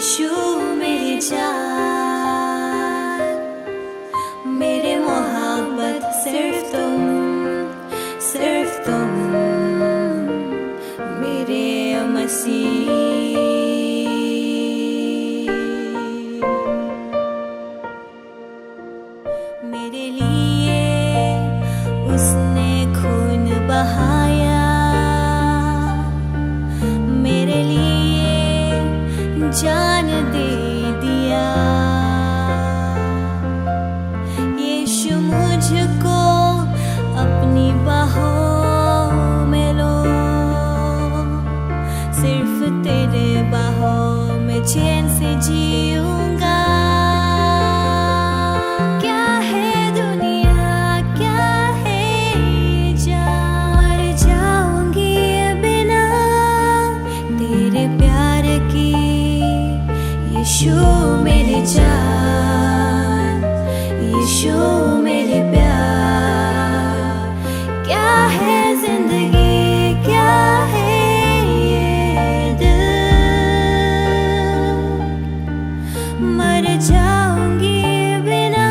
यीशु मेरी जान, मेरे मोहब्बत सिर्फ तुम मेरे मसीह। मेरे लिए उसने खून बहाया, मेरे लिए जान दे दिया। यीशु मुझको अपनी बाहों में लो, सिर्फ तेरे बाहों में चैन से जीऊंगा। क्या है दुनिया, क्या है जान, मर जाऊंगी बिना तेरे प्यार की। यीशु मेरी जान, यीशु मेरे प्यार। क्या है जिंदगी, क्या है ये दिल, मर जाऊंगी बिना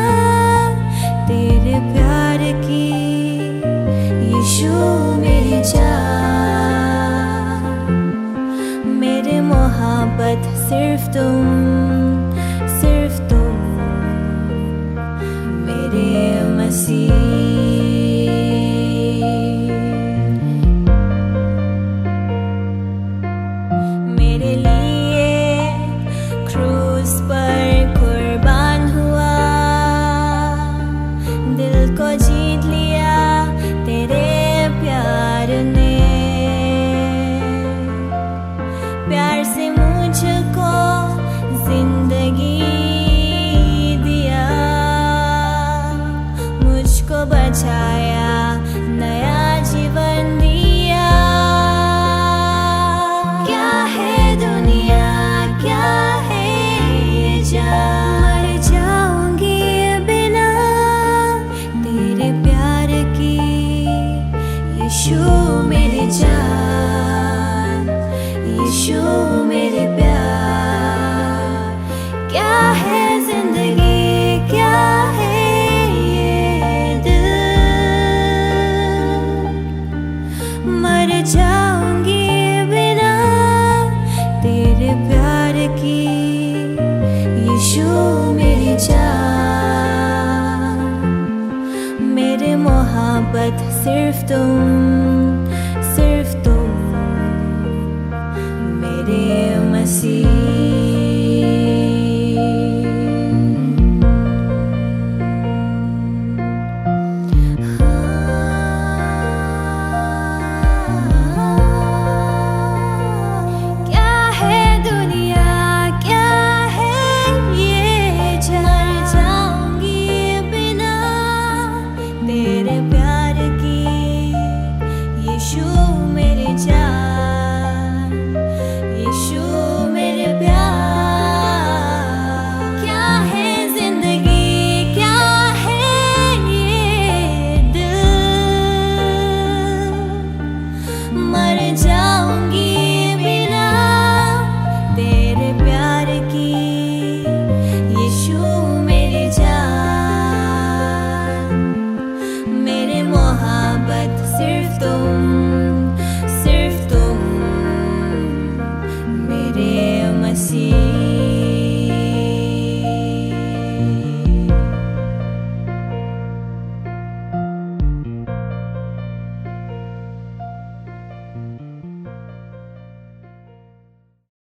तेरे प्यार की। यीशु मेरी जान, मेरे मोहब्बत सिर्फ तुम मेरे मसीह। मेरे लिए क्रूस पर कुर्बान हुआ, दिल को जीत लिया तेरे प्यार ने। प्यार से मुझको जिंदगी दिया, मुझको बचाया, नया जीवन दिया। क्या है दुनिया, क्या है जान, मर जाऊंगी बिना तेरे प्यार की। यीशु मेरी जान, यीशु मेरे प्यार। क्या है जिंदगी, क्या है ये दिल, मर जाऊंगी बिना तेरे प्यार की। यीशु मेरी जान, मेरे मोहब्बत सिर्फ तुम मेरे मसीह।